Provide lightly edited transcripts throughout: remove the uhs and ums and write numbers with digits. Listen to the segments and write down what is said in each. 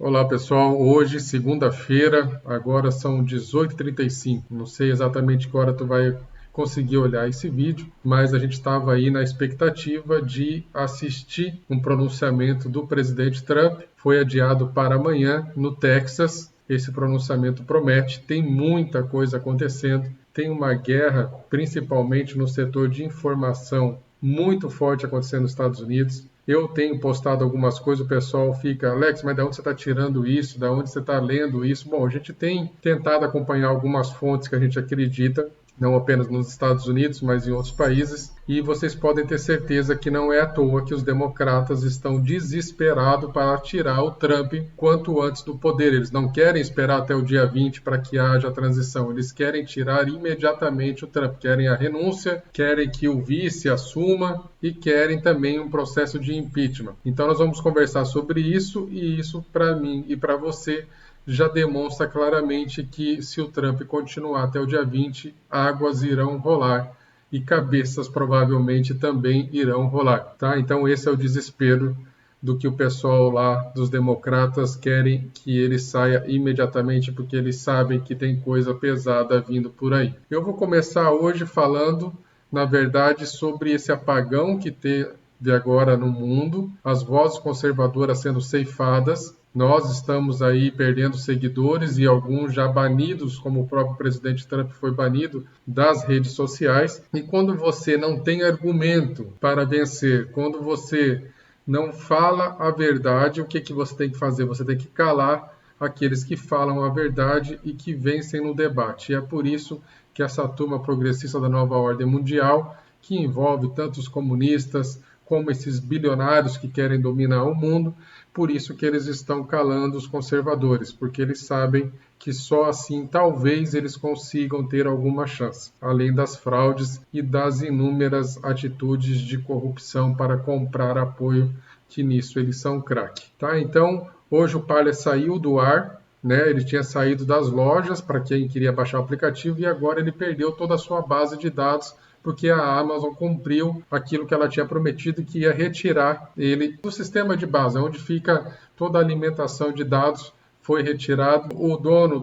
Olá pessoal, hoje segunda-feira, agora são 18h35, não sei exatamente que hora tu vai conseguir olhar esse vídeo, mas a gente estava aí na expectativa de assistir um pronunciamento do presidente Trump, foi adiado para amanhã no Texas. Esse pronunciamento promete, tem muita coisa acontecendo, tem uma guerra principalmente no setor de informação muito forte acontecendo nos Estados Unidos. Eu tenho postado algumas coisas, o pessoal fica, Alex, mas de onde você está tirando isso? De onde você está lendo isso? Bom, a gente tem tentado acompanhar algumas fontes que a gente acredita, não apenas nos Estados Unidos, mas em outros países, e vocês podem ter certeza que não é à toa que os democratas estão desesperados para tirar o Trump quanto antes do poder. Eles não querem esperar até o dia 20 para que haja a transição, eles querem tirar imediatamente o Trump, querem a renúncia, querem que o vice assuma e querem também um processo de impeachment. Então nós vamos conversar sobre isso, e isso para mim e para você já demonstra claramente que se o Trump continuar até o dia 20, águas irão rolar e cabeças provavelmente também irão rolar, tá? Então esse é o desespero do que o pessoal lá dos democratas querem que ele saia imediatamente, porque eles sabem que tem coisa pesada vindo por aí. Eu vou começar hoje falando, na verdade, sobre esse apagão que teve agora no mundo, as vozes conservadoras sendo ceifadas. Nós estamos aí perdendo seguidores e alguns já banidos, como o próprio presidente Trump foi banido das redes sociais. E quando você não tem argumento para vencer, quando você não fala a verdade, o que você tem que fazer? Você tem que calar aqueles que falam a verdade e que vencem no debate. E é por isso que essa turma progressista da nova ordem mundial, que envolve tanto os comunistas como esses bilionários que querem dominar o mundo, por isso que eles estão calando os conservadores, porque eles sabem que só assim talvez eles consigam ter alguma chance, além das fraudes e das inúmeras atitudes de corrupção para comprar apoio, que nisso eles são craque. Tá? Então, hoje o Palha saiu do ar, né? Ele tinha saído das lojas para quem queria baixar o aplicativo e agora ele perdeu toda a sua base de dados, porque a Amazon cumpriu aquilo que ela tinha prometido, que ia retirar ele do sistema de base, onde fica toda a alimentação de dados, foi retirado. O dono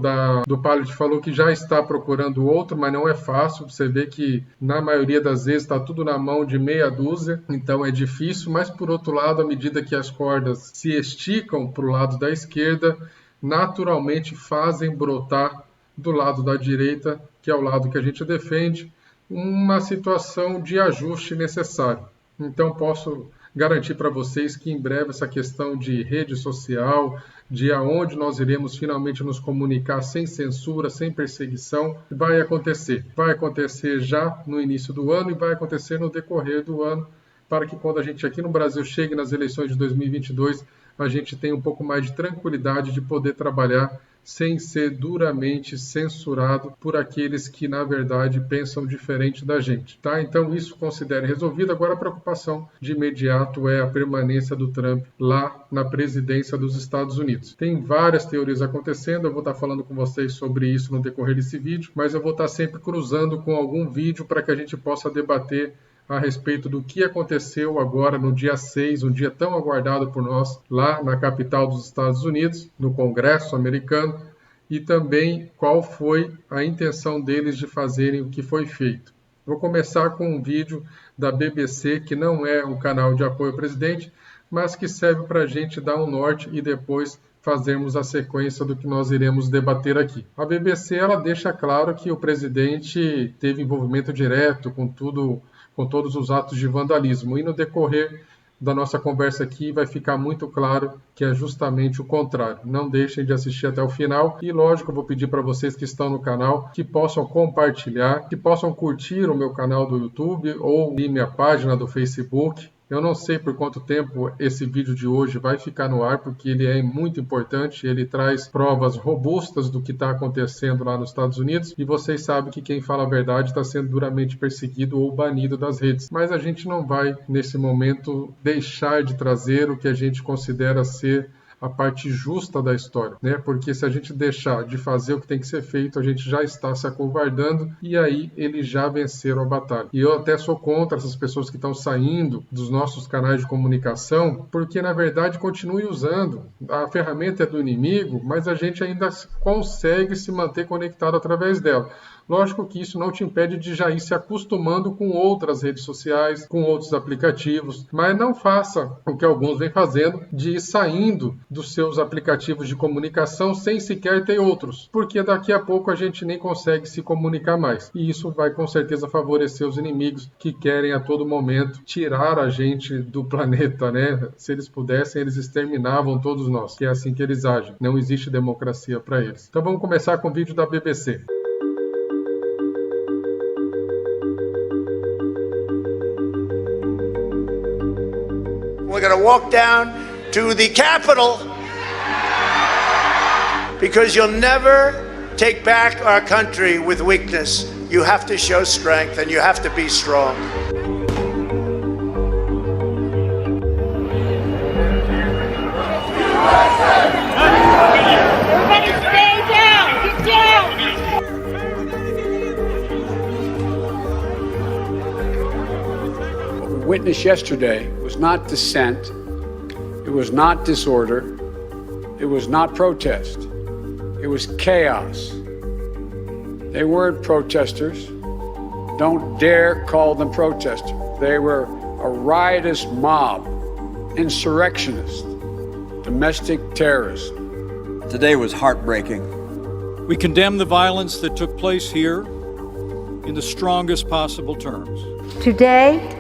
do Pallet falou que já está procurando outro, mas não é fácil. Você vê que na maioria das vezes está tudo na mão de meia dúzia, então é difícil. Mas por outro lado, à medida que as cordas se esticam para o lado da esquerda, naturalmente fazem brotar do lado da direita, que é o lado que a gente defende, uma situação de ajuste necessário. Então posso garantir para vocês que em breve essa questão de rede social, de aonde nós iremos finalmente nos comunicar sem censura, sem perseguição, vai acontecer. Vai acontecer já no início do ano e vai acontecer no decorrer do ano, para que quando a gente aqui no Brasil chegue nas eleições de 2022, a gente tenha um pouco mais de tranquilidade de poder trabalhar sem ser duramente censurado por aqueles que, na verdade, pensam diferente da gente. Tá? Então, isso considere resolvido. Agora, a preocupação de imediato é a permanência do Trump lá na presidência dos Estados Unidos. Tem várias teorias acontecendo, eu vou estar falando com vocês sobre isso no decorrer desse vídeo, mas eu vou estar sempre cruzando com algum vídeo para que a gente possa debater a respeito do que aconteceu agora no dia 6, um dia tão aguardado por nós, lá na capital dos Estados Unidos, no Congresso americano, e também qual foi a intenção deles de fazerem o que foi feito. Vou começar com um vídeo da BBC, que não é um canal de apoio ao presidente, mas que serve para a gente dar um norte e depois fazermos a sequência do que nós iremos debater aqui. A BBC ela deixa claro que o presidente teve envolvimento direto com todos os atos de vandalismo. E no decorrer da nossa conversa aqui vai ficar muito claro que é justamente o contrário. Não deixem de assistir até o final. E lógico, eu vou pedir para vocês que estão no canal que possam compartilhar, que possam curtir o meu canal do YouTube ou minha página do Facebook. Eu não sei por quanto tempo esse vídeo de hoje vai ficar no ar, porque ele é muito importante, ele traz provas robustas do que está acontecendo lá nos Estados Unidos, e vocês sabem que quem fala a verdade está sendo duramente perseguido ou banido das redes. Mas a gente não vai, nesse momento, deixar de trazer o que a gente considera ser a parte justa da história, né? Porque se a gente deixar de fazer o que tem que ser feito, a gente já está se acovardando e aí eles já venceram a batalha. E eu até sou contra essas pessoas que estão saindo dos nossos canais de comunicação, porque na verdade continue usando. A ferramenta é do inimigo, mas a gente ainda consegue se manter conectado através dela. Lógico que isso não te impede de já ir se acostumando com outras redes sociais, com outros aplicativos, mas não faça o que alguns vêm fazendo, de ir saindo dos seus aplicativos de comunicação sem sequer ter outros, porque daqui a pouco a gente nem consegue se comunicar mais. E isso vai com certeza favorecer os inimigos que querem a todo momento tirar a gente do planeta, né? Se eles pudessem, eles exterminavam todos nós, que é assim que eles agem. Não existe democracia para eles. Então vamos começar com o vídeo da BBC. We're going to walk down to the Capitol because you'll never take back our country with weakness. You have to show strength and you have to be strong. Everybody stay down! Get down! What we witnessed yesterday was not dissent, it was not disorder, it was not protest, it was chaos. They weren't protesters. Don't dare call them protesters. They were a riotous mob, insurrectionists, domestic terrorists. Today was heartbreaking. We condemn the violence that took place here in the strongest possible terms. Today,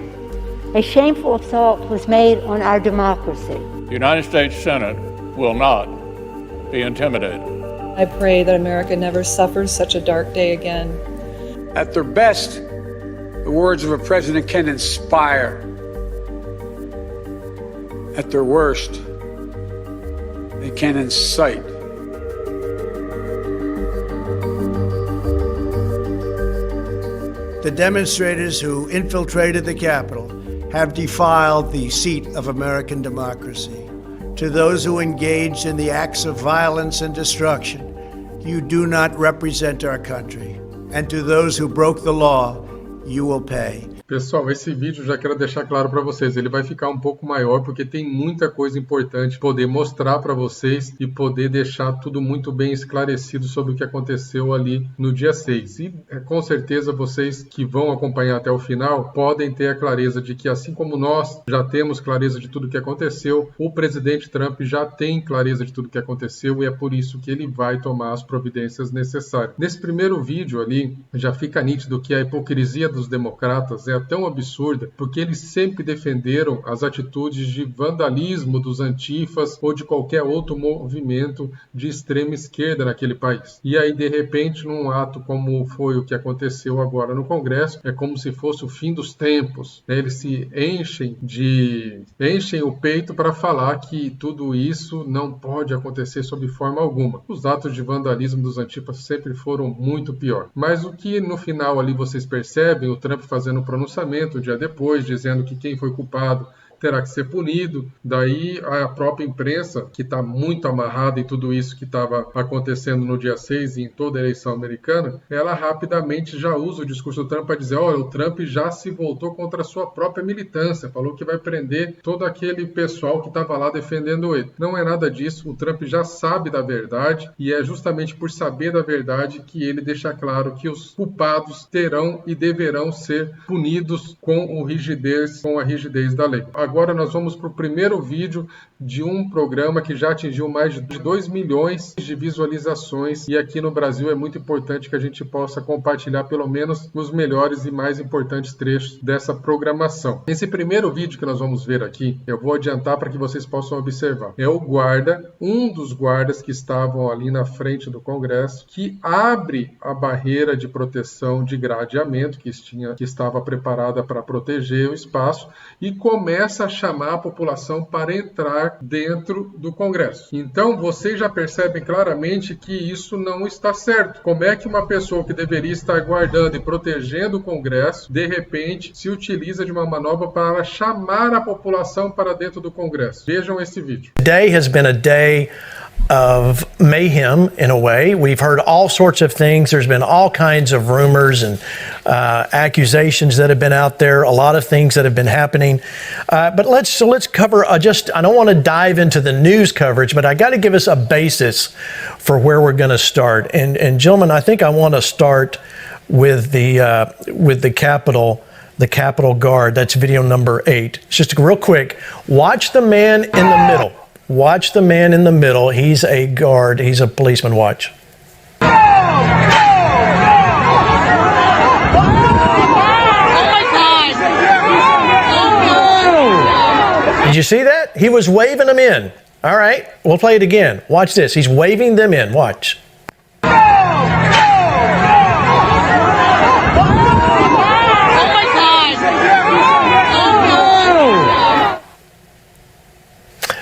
a shameful assault was made on our democracy. The United States Senate will not be intimidated. I pray that America never suffers such a dark day again. At their best, the words of a president can inspire. At their worst, they can incite. The demonstrators who infiltrated the Capitol have defiled the seat of American democracy. To those who engaged in the acts of violence and destruction, you do not represent our country. And to those who broke the law, you will pay. Pessoal, esse vídeo já quero deixar claro para vocês, ele vai ficar um pouco maior porque tem muita coisa importante poder mostrar para vocês e poder deixar tudo muito bem esclarecido sobre o que aconteceu ali no dia 6. E com certeza vocês que vão acompanhar até o final podem ter a clareza de que assim como nós já temos clareza de tudo o que aconteceu, o presidente Trump já tem clareza de tudo o que aconteceu e é por isso que ele vai tomar as providências necessárias. Nesse primeiro vídeo ali já fica nítido que a hipocrisia dos democratas é tão absurda, porque eles sempre defenderam as atitudes de vandalismo dos antifas ou de qualquer outro movimento de extrema esquerda naquele país. E aí, de repente, num ato como foi o que aconteceu agora no Congresso, é como se fosse o fim dos tempos. Eles se enchem o peito para falar que tudo isso não pode acontecer sob forma alguma. Os atos de vandalismo dos antifas sempre foram muito pior. Mas o que no final ali vocês percebem, o Trump fazendo o pronunciamento um dia depois, dizendo que quem foi culpado terá que ser punido. Daí a própria imprensa, que está muito amarrada em tudo isso que estava acontecendo no dia 6 e em toda a eleição americana, ela rapidamente já usa o discurso do Trump para dizer, olha, o Trump já se voltou contra a sua própria militância, falou que vai prender todo aquele pessoal que estava lá defendendo ele. Não é nada disso, o Trump já sabe da verdade e é justamente por saber da verdade que ele deixa claro que os culpados terão e deverão ser punidos com a rigidez da lei. Agora nós vamos para o primeiro vídeo de um programa que já atingiu mais de 2 milhões de visualizações e aqui no Brasil é muito importante que a gente possa compartilhar pelo menos os melhores e mais importantes trechos dessa programação. Esse primeiro vídeo que nós vamos ver aqui, eu vou adiantar para que vocês possam observar. É o guarda, um dos guardas que estavam ali na frente do Congresso, que abre a barreira de proteção de gradeamento que estava preparada para proteger o espaço e começa começa a chamar a população para entrar dentro do Congresso. Então, vocês já percebem claramente que isso não está certo. Como é que uma pessoa que deveria estar guardando e protegendo o Congresso, de repente, se utiliza de uma manobra para chamar a população para dentro do Congresso? Vejam esse vídeo. Today has been a day of mayhem in a way. We've heard all sorts of things. There's been all kinds of rumors and accusations that have been out there, a lot of things that have been happening. But let's cover I don't want to dive into the news coverage, but I got to give us a basis for where we're going to start. And gentlemen, I think I want to start with the Capitol Guard. That's video number 8. It's just real quick. Watch the man in the middle. Watch the man in the middle. He's a guard. He's a policeman. Watch. Did you see that? He was waving them in. All right, we'll play it again. Watch this. He's waving them in. Watch.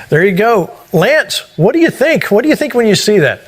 There you go. Lance, what do you think? What do you think when you see that?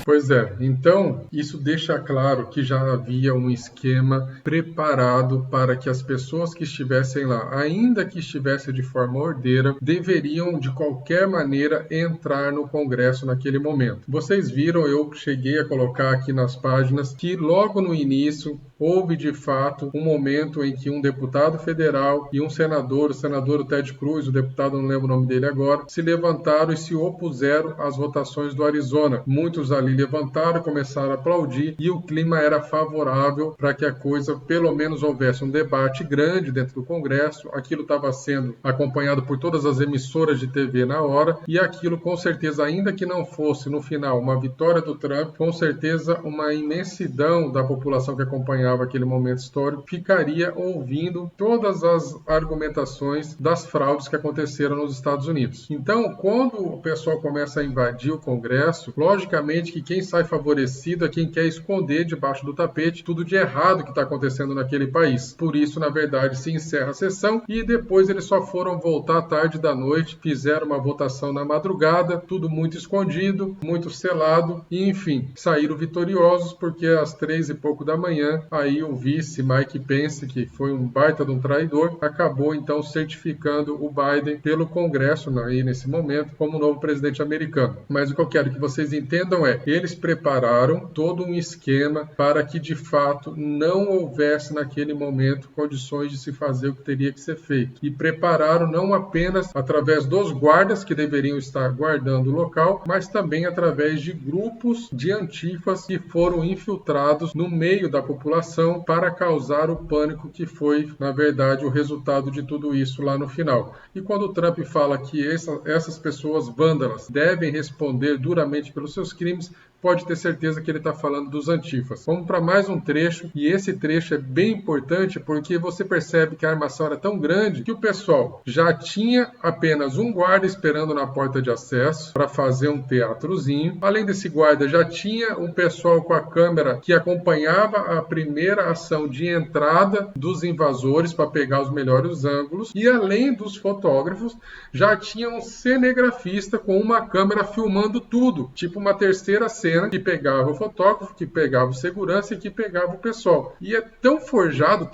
Pois é, então isso deixa claro que já havia um esquema preparado para que as pessoas que estivessem lá, ainda que estivessem de forma ordeira, deveriam de qualquer maneira entrar no Congresso naquele momento. Vocês viram, eu cheguei a colocar aqui nas páginas que logo no início houve de fato um momento em que um deputado federal e um senador, o senador Ted Cruz, o deputado, não lembro o nome dele agora, se levantaram e se opuseram às votações do Arizona. Muitos ali levantaram, começaram a aplaudir e o clima era favorável para que a coisa, pelo menos houvesse um debate grande dentro do Congresso. Aquilo estava sendo acompanhado por todas as emissoras de TV na hora e aquilo com certeza, ainda que não fosse no final uma vitória do Trump, com certeza uma imensidão da população que acompanhava aquele momento histórico ficaria ouvindo todas as argumentações das fraudes que aconteceram nos Estados Unidos. Então, quando o pessoal começa a invadir o Congresso, logicamente que quem sai favorecido é quem quer esconder debaixo do tapete tudo de errado que está acontecendo naquele país. Por isso, na verdade, se encerra a sessão e depois eles só foram voltar à tarde da noite, fizeram uma votação na madrugada, tudo muito escondido, muito selado e, enfim, saíram vitoriosos porque às 3 e pouco da manhã, aí o vice Mike Pence, que foi um baita de um traidor, acabou então certificando o Biden pelo Congresso aí nesse momento como novo presidente americano. Mas o que eu quero que vocês entendam é, eles prepararam todo um esquema para que de fato não houvesse naquele momento condições de se fazer o que teria que ser feito. E prepararam não apenas através dos guardas que deveriam estar guardando o local, mas também através de grupos de antifas que foram infiltrados no meio da população para causar o pânico que foi, na verdade, o resultado de tudo isso lá no final. E quando o Trump fala que essas pessoas vândalas devem responder duramente pelos seus crimes, pode ter certeza que ele está falando dos antifas. Vamos para mais um trecho, e esse trecho é bem importante porque você percebe que a armação era tão grande que o pessoal já tinha apenas um guarda esperando na porta de acesso para fazer um teatrozinho. Além desse guarda, já tinha um pessoal com a câmera que acompanhava a primeira ação de entrada dos invasores para pegar os melhores ângulos. E além dos fotógrafos, já tinha um cinegrafista com uma câmera filmando tudo, tipo uma terceira cena que pegava o fotógrafo, que pegava o segurança e que pegava o pessoal. E é tão forjado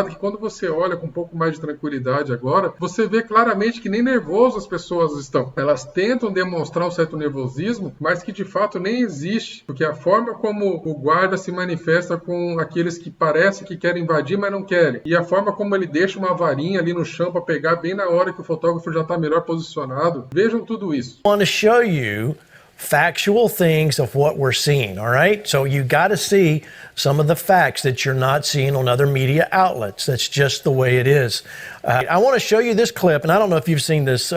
que quando você olha com um pouco mais de tranquilidade agora, você vê claramente que nem nervoso as pessoas estão. Elas tentam demonstrar um certo nervosismo, mas que de fato nem existe, porque a forma como o guarda se manifesta com aqueles que parecem que querem invadir, mas não querem, e a forma como ele deixa uma varinha ali no chão para pegar bem na hora que o fotógrafo já está melhor posicionado. Vejam tudo isso. I want to show you factual things of what we're seeing, all right? So you got to see some of the facts that you're not seeing on other media outlets. That's just the way it is. I want to show you this clip, and I don't know if you've seen this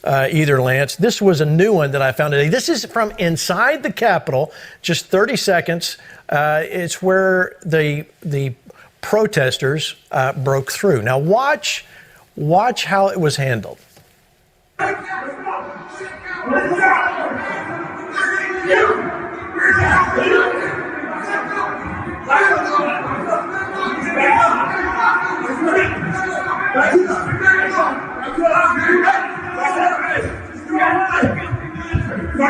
either, Lance. This was a new one that I found today. This is from inside the Capitol, just 30 seconds. It's where the protesters broke through. Now watch how it was handled. All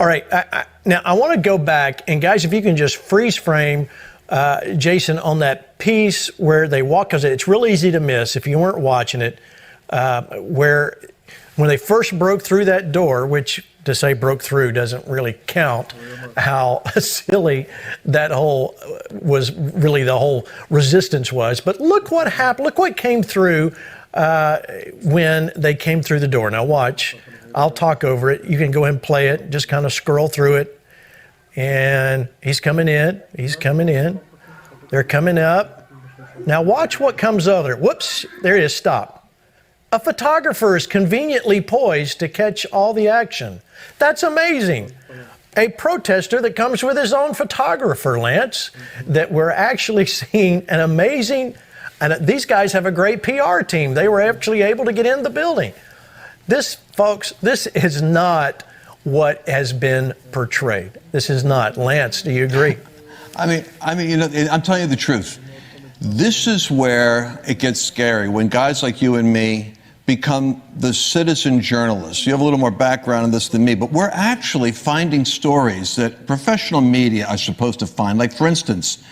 right, now I want to go back, and guys, if you can just freeze frame Jason on that piece where they walk, because it's real easy to miss if you weren't watching it, where when they first broke through that door, which to say broke through doesn't really count, how silly that whole was, really the whole resistance was. But look what happened, look what came through when they came through the door. Now watch, I'll talk over it. You can go ahead and play it, just kind of scroll through it. And he's coming in, they're coming up. Now watch what comes over. Whoops, there it is, stop. A photographer is conveniently poised to catch all the action. That's amazing. A protester that comes with his own photographer, Lance, that we're actually seeing an amazing, and these guys have a great PR team. They were actually able to get in the building. This, folks, this is not what has been portrayed. This is not. Lance, do you agree? I mean, you know, I'm telling you the truth. This is where it gets scary, when guys like you and me become the citizen journalists. You have a little more background in this than me, but we're actually finding stories that professional media are supposed to find. Like, for instance,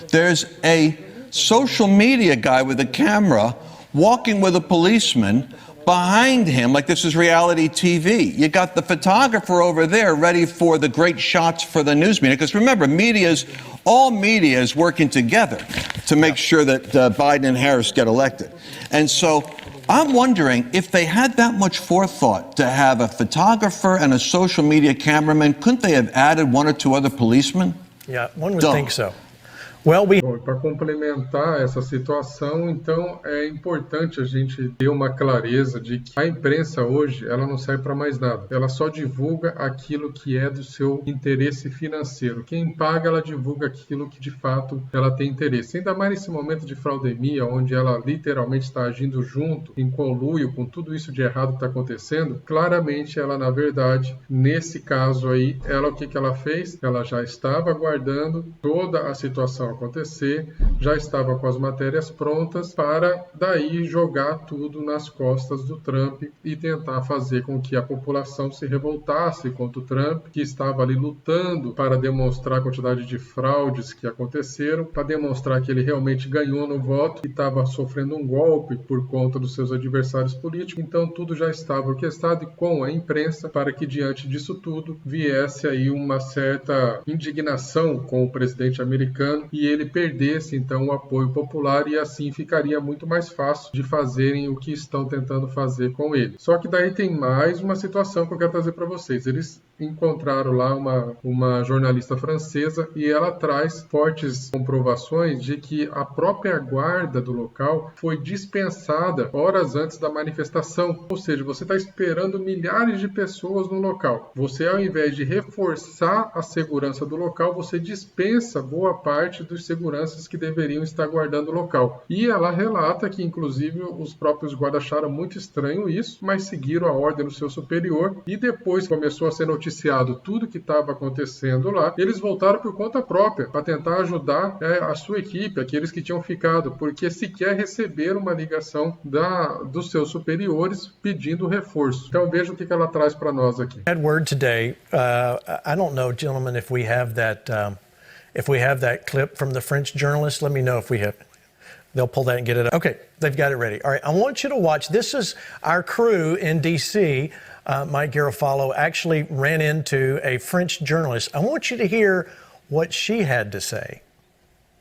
there's a social media guy with a camera walking with a policeman behind him, like this is reality TV. You got the photographer over there ready for the great shots for the news media. Because remember, all media is working together to make sure that Biden and Harris get elected. And so I'm wondering if they had that much forethought to have a photographer and a social media cameraman, couldn't they have added one or two other policemen? Yeah, one would think so. Well, para complementar essa situação, então é importante a gente ter uma clareza de que a imprensa hoje ela não serve para mais nada. Ela só divulga aquilo que é do seu interesse financeiro. Quem paga, ela divulga aquilo que de fato ela tem interesse. Ainda mais nesse momento de fraudemia, onde ela literalmente está agindo junto, em conluio com tudo isso de errado que está acontecendo, claramente ela, na verdade, nesse caso aí, o que ela fez? Ela já estava aguardando toda a situação acontecer, já estava com as matérias prontas para daí jogar tudo nas costas do Trump e tentar fazer com que a população se revoltasse contra o Trump, que estava ali lutando para demonstrar a quantidade de fraudes que aconteceram, para demonstrar que ele realmente ganhou no voto e estava sofrendo um golpe por conta dos seus adversários políticos. Então tudo já estava orquestrado com a imprensa para que diante disso tudo viesse aí uma certa indignação com o presidente americano e ele perdesse então o apoio popular e assim ficaria muito mais fácil de fazerem o que estão tentando fazer com ele. Só que daí tem mais uma situação que eu quero trazer para vocês. Eles encontraram lá uma jornalista francesa e ela traz fortes comprovações de que a própria guarda do local foi dispensada horas antes da manifestação. Ou seja, você está esperando milhares de pessoas no local. Você, ao invés de reforçar a segurança do local, você dispensa boa parte dos seguranças que deveriam estar guardando o local. E ela relata que, inclusive, os próprios guardas acharam muito estranho isso, mas seguiram a ordem do seu superior e depois começou a ser noticiado tudo que estava acontecendo lá, eles voltaram por conta própria para tentar ajudar a sua equipe, aqueles que tinham ficado, porque sequer receberam uma ligação dos seus superiores pedindo reforço. Então veja o que ela traz para nós aqui. Word today. I don't know, gentlemen, if we have that clip from the French journalist. Let me know if we have. They'll pull that and get it up. Okay, they've got it ready. All right, I want you to watch. This is our crew in D.C. Mike Garofalo actually ran into a French journalist. I want you to hear what she had to say.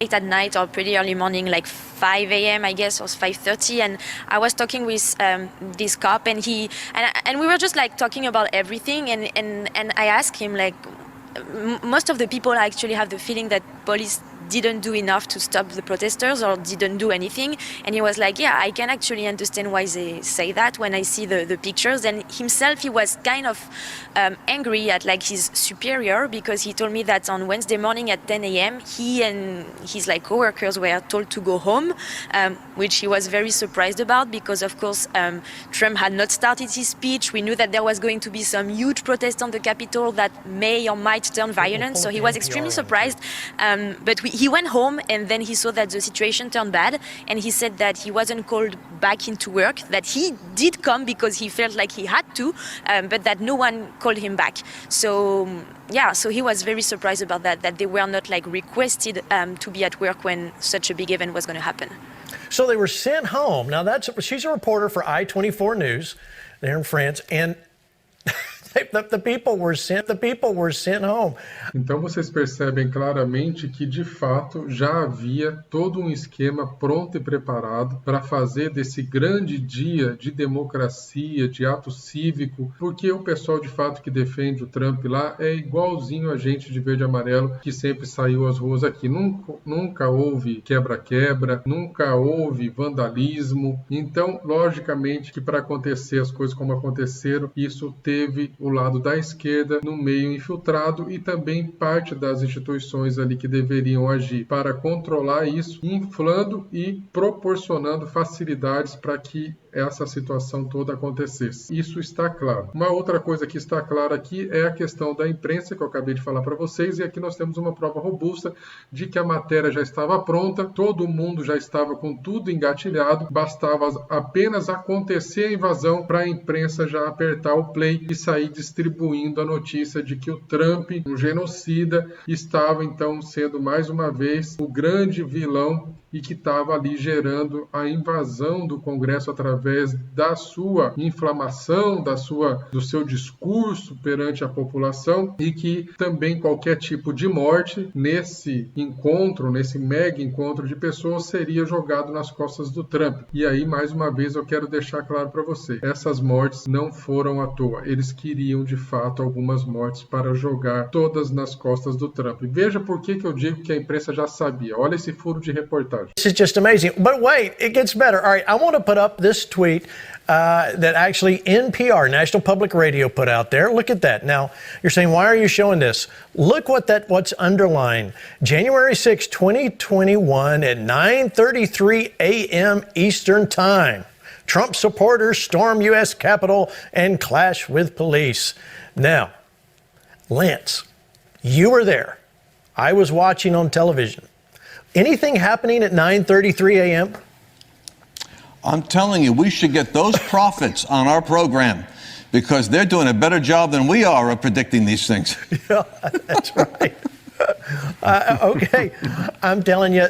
Late at night or pretty early morning, like 5 a.m. I guess, or 5:30, and I was talking with this cop, and we were just like talking about everything, and I asked him like, most of the people actually have the feeling that police didn't do enough to stop the protesters or didn't do anything. And he was like, yeah, I can actually understand why they say that when I see the pictures. And himself, he was kind of angry at like his superior, because he told me that on Wednesday morning at 10 a.m. he and his like co-workers were told to go home, which he was very surprised about, because of course Trump had not started his speech. We knew that there was going to be some huge protest on the Capitol that may or might turn violent, so he was extremely surprised. But he went home, and then he saw that the situation turned bad, and he said that he wasn't called back into work, that he did come because he felt like he had to, but that no one called him back. So yeah, so he was very surprised about that they were not like requested to be at work when such a big event was going to happen. So they were sent home. Now she's a reporter for I-24 News there in France, and the people were sent home. Então vocês percebem claramente que de fato já havia todo um esquema pronto e preparado para fazer desse grande dia de democracia, de ato cívico, porque o pessoal de fato que defende o Trump lá é igualzinho a gente de verde e amarelo que sempre saiu às ruas aqui. Nunca houve quebra-quebra, nunca houve vandalismo. Então, logicamente que para acontecer as coisas como aconteceram, isso teve o lado da esquerda no meio infiltrado e também parte das instituições ali que deveriam agir para controlar isso, inflando e proporcionando facilidades para que essa situação toda acontecesse. Isso está claro. Uma outra coisa que está clara aqui é a questão da imprensa, que eu acabei de falar para vocês, e aqui nós temos uma prova robusta de que a matéria já estava pronta, todo mundo já estava com tudo engatilhado, bastava apenas acontecer a invasão para a imprensa já apertar o play e sair distribuindo a notícia de que o Trump, um genocida, estava então sendo mais uma vez o grande vilão e que estava ali gerando a invasão do Congresso através da sua inflamação, do seu discurso perante a população, e que também qualquer tipo de morte nesse encontro, nesse mega encontro de pessoas, seria jogado nas costas do Trump. E aí, mais uma vez, eu quero deixar claro para você, essas mortes não foram à toa. Eles queriam, de fato, algumas mortes para jogar todas nas costas do Trump. Veja por que eu digo que a imprensa já sabia. Olha esse furo de reportagem. This is just amazing. But wait, it gets better. All right, I want to put up this tweet that actually NPR, National Public Radio, put out there. Look at that. Now, you're saying, why are you showing this? Look what's underlined. January 6, 2021 at 9:33 a.m. Eastern Time. Trump supporters storm U.S. Capitol and clash with police. Now, Lance, you were there. I was watching on television. Anything happening at 9:33 a.m.? I'm telling you, we should get those prophets on our program because they're doing a better job than we are of predicting these things. Yeah, that's right. Okay, I'm telling you,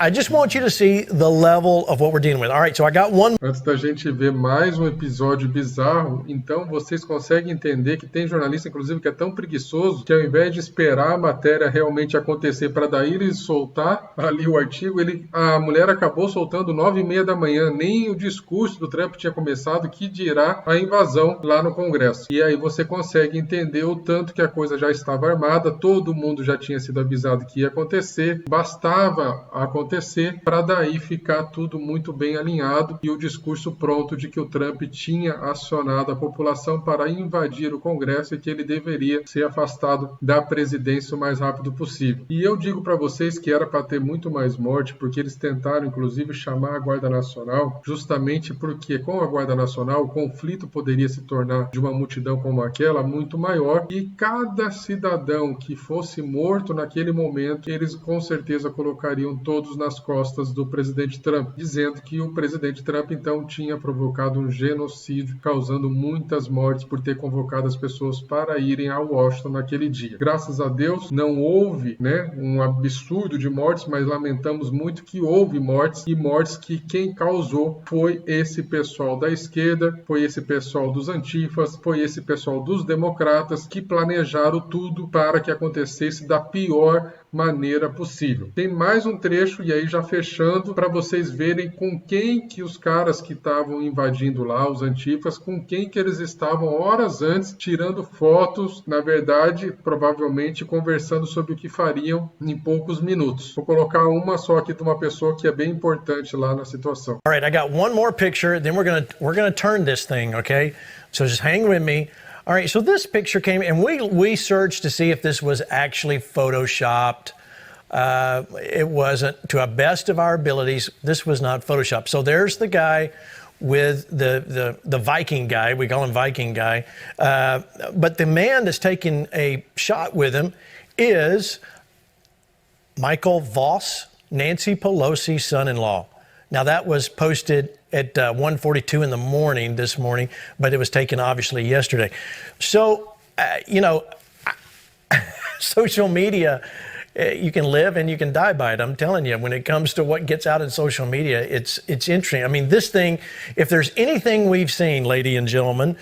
I just want you to see the level of what we're dealing with. All right, so I got one. Antes da gente ver mais um episódio bizarro, então vocês conseguem entender que tem jornalista, inclusive, que é tão preguiçoso que ao invés de esperar a matéria realmente acontecer para daí ele soltar ali o artigo, a mulher acabou soltando 9h30 da manhã, nem o discurso do Trump tinha começado, que dirá a invasão lá no Congresso. E aí você consegue entender o tanto que a coisa já estava armada, todo mundo já tinha sido avisado que ia acontecer, bastava acontecer para daí ficar tudo muito bem alinhado e o discurso pronto de que o Trump tinha acionado a população para invadir o Congresso e que ele deveria ser afastado da presidência o mais rápido possível. E eu digo para vocês que era para ter muito mais morte, porque eles tentaram inclusive chamar a Guarda Nacional, justamente porque com a Guarda Nacional o conflito poderia se tornar de uma multidão como aquela muito maior e cada cidadão que fosse morto naquele momento, eles com certeza colocariam todos nas costas do presidente Trump, dizendo que o presidente Trump então tinha provocado um genocídio, causando muitas mortes por ter convocado as pessoas para irem a Washington naquele dia. Graças a Deus não houve, um absurdo de mortes, mas lamentamos muito que houve mortes e mortes que quem causou foi esse pessoal da esquerda, foi esse pessoal dos antifas, foi esse pessoal dos democratas que planejaram tudo para que acontecesse da pior maneira possível. Tem mais um trecho, e aí já fechando, para vocês verem com quem que os caras que estavam invadindo lá, os antifas, com quem que eles estavam horas antes, tirando fotos, na verdade, provavelmente conversando sobre o que fariam em poucos minutos. Vou colocar uma só aqui de uma pessoa que é bem importante lá na situação. All right, I got one more picture, then we're gonna turn this thing, okay? So just hang with me. All right, so this picture came, and we searched to see if this was actually photoshopped. It wasn't. To our best of our abilities, this was not photoshopped. So there's the guy with the Viking guy. We call him Viking guy. But the man that's taking a shot with him is Michael Voss, Nancy Pelosi's son-in-law. Now that was posted at 1:42 in the morning this morning, but it was taken obviously yesterday. So, social media, you can live and you can die by it. I'm telling you, when it comes to what gets out in social media, it's interesting. I mean, this thing, if there's anything we've seen, ladies and gentlemen,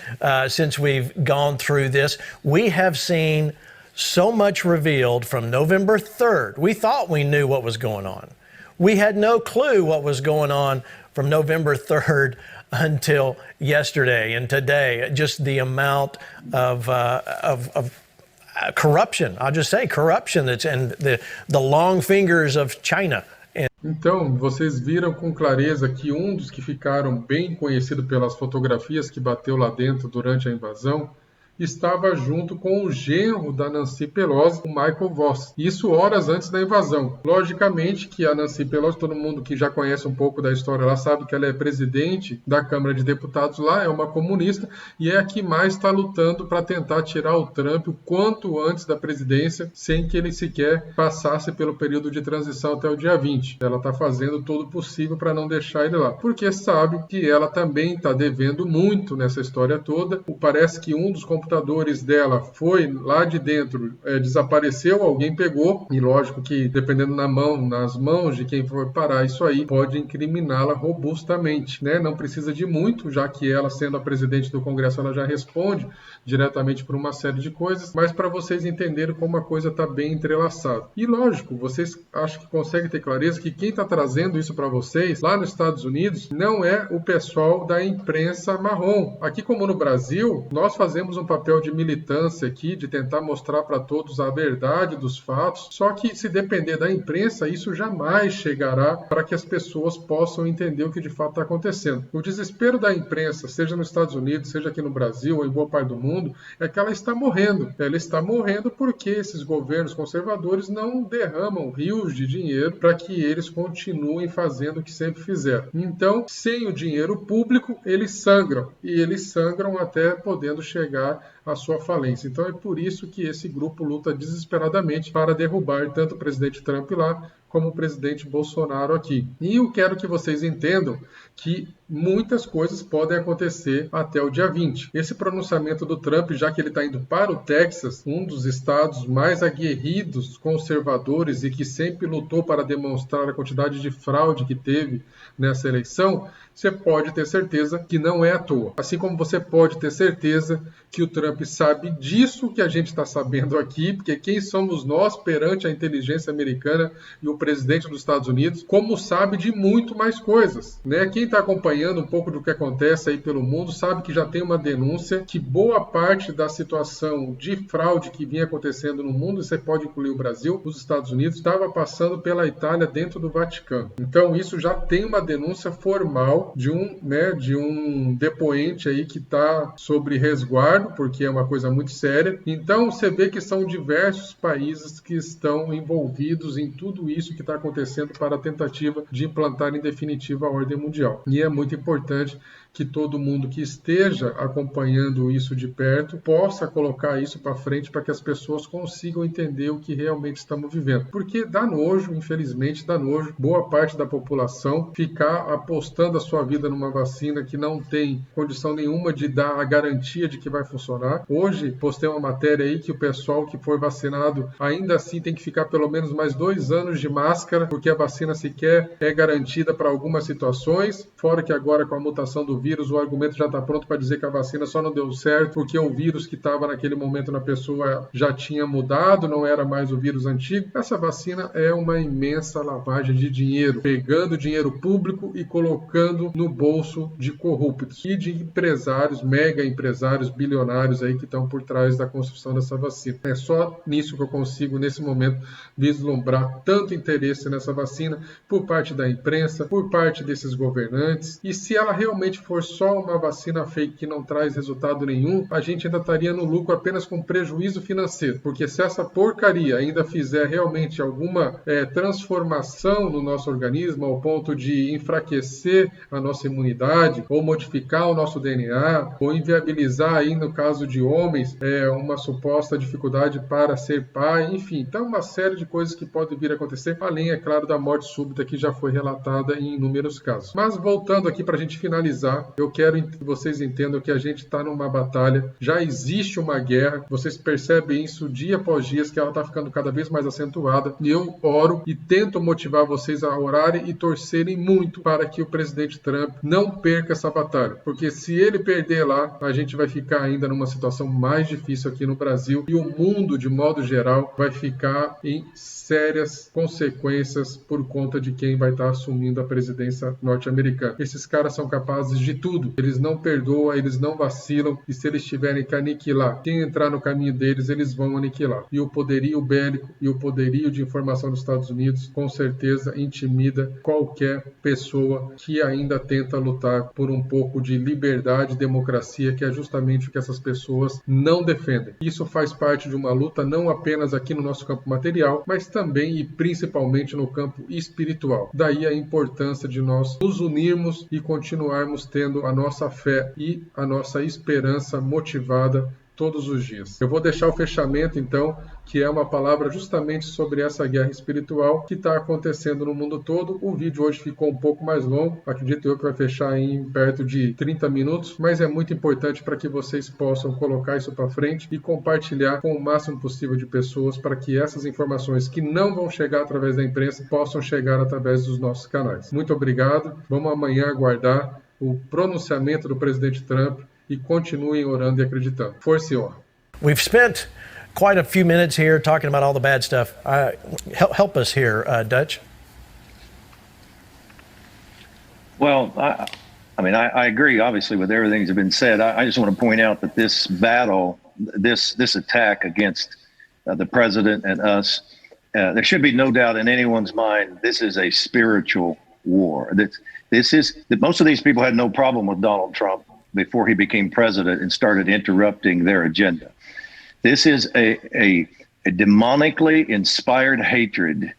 since we've gone through this, we have seen so much revealed from November 3rd. We thought we knew what was going on. We had no clue what was going on from November 3rd until yesterday and today. Just the amount of corruption. I'll just say corruption that's and the long fingers of China. Então, vocês viram com clareza que um dos que ficaram bem conhecido pelas fotografias que bateu lá dentro durante a invasão estava junto com o genro da Nancy Pelosi, o Michael Voss. Isso horas antes da invasão. Logicamente que a Nancy Pelosi, todo mundo que já conhece um pouco da história lá sabe que ela é presidente da Câmara de Deputados lá, é uma comunista, e é a que mais está lutando para tentar tirar o Trump o quanto antes da presidência, sem que ele sequer passasse pelo período de transição até o dia 20. Ela está fazendo todo o possível para não deixar ele lá, porque sabe que ela também está devendo muito nessa história toda. Parece que um dos computadores dela foi lá de dentro, desapareceu, alguém pegou, e lógico que dependendo nas mãos de quem for parar isso aí, pode incriminá-la robustamente, né? Não precisa de muito, já que ela, sendo a presidente do Congresso, ela já responde diretamente por uma série de coisas, mas para vocês entenderem como a coisa está bem entrelaçada. E lógico, vocês acham que conseguem ter clareza que quem está trazendo isso para vocês, lá nos Estados Unidos, não é o pessoal da imprensa marrom. Aqui como no Brasil, nós fazemos um papel de militância aqui, de tentar mostrar para todos a verdade dos fatos, só que se depender da imprensa, isso jamais chegará para que as pessoas possam entender o que de fato está acontecendo. O desespero da imprensa, seja nos Estados Unidos, seja aqui no Brasil ou em boa parte do mundo, é que ela está morrendo. Ela está morrendo porque esses governos conservadores não derramam rios de dinheiro para que eles continuem fazendo o que sempre fizeram. Então, sem o dinheiro público, eles sangram. E eles sangram até podendo chegar à sua falência. Então é por isso que esse grupo luta desesperadamente para derrubar tanto o presidente Trump lá, como o presidente Bolsonaro aqui. E eu quero que vocês entendam que muitas coisas podem acontecer até o dia 20. Esse pronunciamento do Trump, já que ele está indo para o Texas, um dos estados mais aguerridos, conservadores e que sempre lutou para demonstrar a quantidade de fraude que teve nessa eleição, você pode ter certeza que não é à toa. Assim como você pode ter certeza que o Trump sabe disso que a gente está sabendo aqui, porque quem somos nós perante a inteligência americana e o presidente dos Estados Unidos, como sabe de muito mais coisas, né? Quem está acompanhando um pouco do que acontece aí pelo mundo sabe que já tem uma denúncia que boa parte da situação de fraude que vinha acontecendo no mundo, você pode incluir o Brasil, os Estados Unidos, estava passando pela Itália dentro do Vaticano. Então isso já tem uma denúncia formal de um depoente aí que está sobre resguardo, porque é uma coisa muito séria. Então você vê que são diversos países que estão envolvidos em tudo isso que está acontecendo para a tentativa de implantar em definitiva a ordem mundial. E é muito importante que todo mundo que esteja acompanhando isso de perto possa colocar isso para frente para que as pessoas consigam entender o que realmente estamos vivendo. Porque dá nojo, infelizmente dá nojo, boa parte da população ficar apostando a sua vida numa vacina que não tem condição nenhuma de dar a garantia de que vai funcionar. Hoje postei uma matéria aí que o pessoal que foi vacinado ainda assim tem que ficar pelo menos mais 2 anos de máscara, porque a vacina sequer é garantida para algumas situações, fora que agora com a mutação do vírus o argumento já está pronto para dizer que a vacina só não deu certo porque o vírus que estava naquele momento na pessoa já tinha mudado, não era mais o vírus antigo. Essa vacina é uma imensa lavagem de dinheiro, pegando dinheiro público e colocando no bolso de corruptos e de empresários, mega empresários, bilionários aí que estão por trás da construção dessa vacina. É só nisso que eu consigo, nesse momento, vislumbrar tanto interesse nessa vacina por parte da imprensa, por parte desses governantes. E se ela realmente for só uma vacina fake que não traz resultado nenhum, a gente ainda estaria no lucro apenas com prejuízo financeiro. Porque se essa porcaria ainda fizer realmente alguma transformação no nosso organismo ao ponto de enfraquecer a nossa imunidade, ou modificar o nosso DNA, ou inviabilizar aí no caso de homens uma suposta dificuldade para ser pai, enfim, então uma série de coisas que podem vir a acontecer, além, é claro, da morte súbita que já foi relatada em inúmeros casos. Mas voltando aqui para a gente finalizar, eu quero que vocês entendam que a gente está numa batalha, já existe uma guerra, vocês percebem isso dia após dia, que ela está ficando cada vez mais acentuada, e eu oro e tento motivar vocês a orarem e torcerem muito para que o presidente Trump não perca essa batalha, porque se ele perder lá, a gente vai ficar ainda numa situação mais difícil aqui no Brasil e o mundo, de modo geral, vai ficar em sérias consequências por conta de quem vai estar assumindo a presidência norte-americana. Esses caras são capazes de tudo, eles não perdoam, eles não vacilam, e se eles tiverem que aniquilar quem entrar no caminho deles, eles vão aniquilar. E o poderio bélico e o poderio de informação dos Estados Unidos com certeza intimida qualquer pessoa que ainda tenta lutar por um pouco de liberdade e democracia, que é justamente o que essas pessoas não defendem. Isso faz parte de uma luta não apenas aqui no nosso campo material, mas também e principalmente no campo espiritual. Daí a importância de nós nos unirmos e continuarmos tendo a nossa fé e a nossa esperança motivada todos os dias. Eu vou deixar o fechamento, então, que é uma palavra justamente sobre essa guerra espiritual que está acontecendo no mundo todo. O vídeo hoje ficou um pouco mais longo, acredito eu que vai fechar em perto de 30 minutos, mas é muito importante para que vocês possam colocar isso para frente e compartilhar com o máximo possível de pessoas para que essas informações que não vão chegar através da imprensa possam chegar através dos nossos canais. Muito obrigado. Vamos amanhã aguardar o pronunciamento do presidente Trump e continuem orando e acreditando. Força e honra. We've spent quite a few minutes here talking about all the bad stuff. Help us here, Dutch. Well, I agree, obviously, with everything that's been said. I just want to point out that this battle, this attack against the president and us, there should be no doubt in anyone's mind this is a spiritual war. Most of these people had no problem with Donald Trump before he became president and started interrupting their agenda. This is a demonically inspired hatred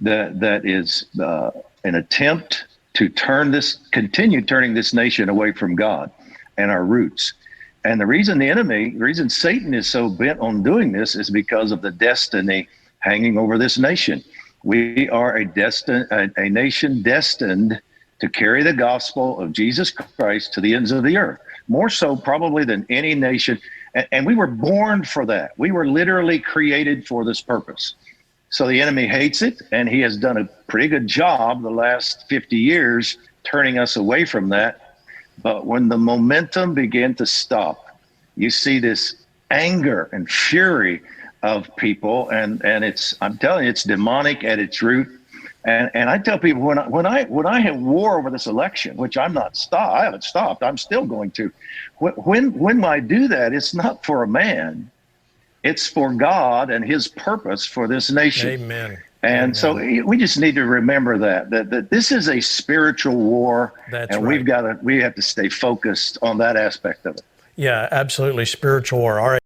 that is an attempt to continue turning this nation away from God and our roots. And the reason Satan is so bent on doing this is because of the destiny hanging over this nation. We are a nation destined to carry the gospel of Jesus Christ to the ends of the earth, more so probably than any nation. And we were born for that. We were literally created for this purpose. So the enemy hates it, and he has done a pretty good job the last 50 years turning us away from that. But when the momentum began to stop, you see this anger and fury of people, and I'm telling you, it's demonic at its root. And I tell people when I have war over this election, which I haven't stopped. I'm still going to. When I do that, it's not for a man, it's for God and His purpose for this nation. Amen. And Amen. so we just need to remember that this is a spiritual war, That's and right. we have to stay focused on that aspect of it. Yeah, absolutely, spiritual war. All right.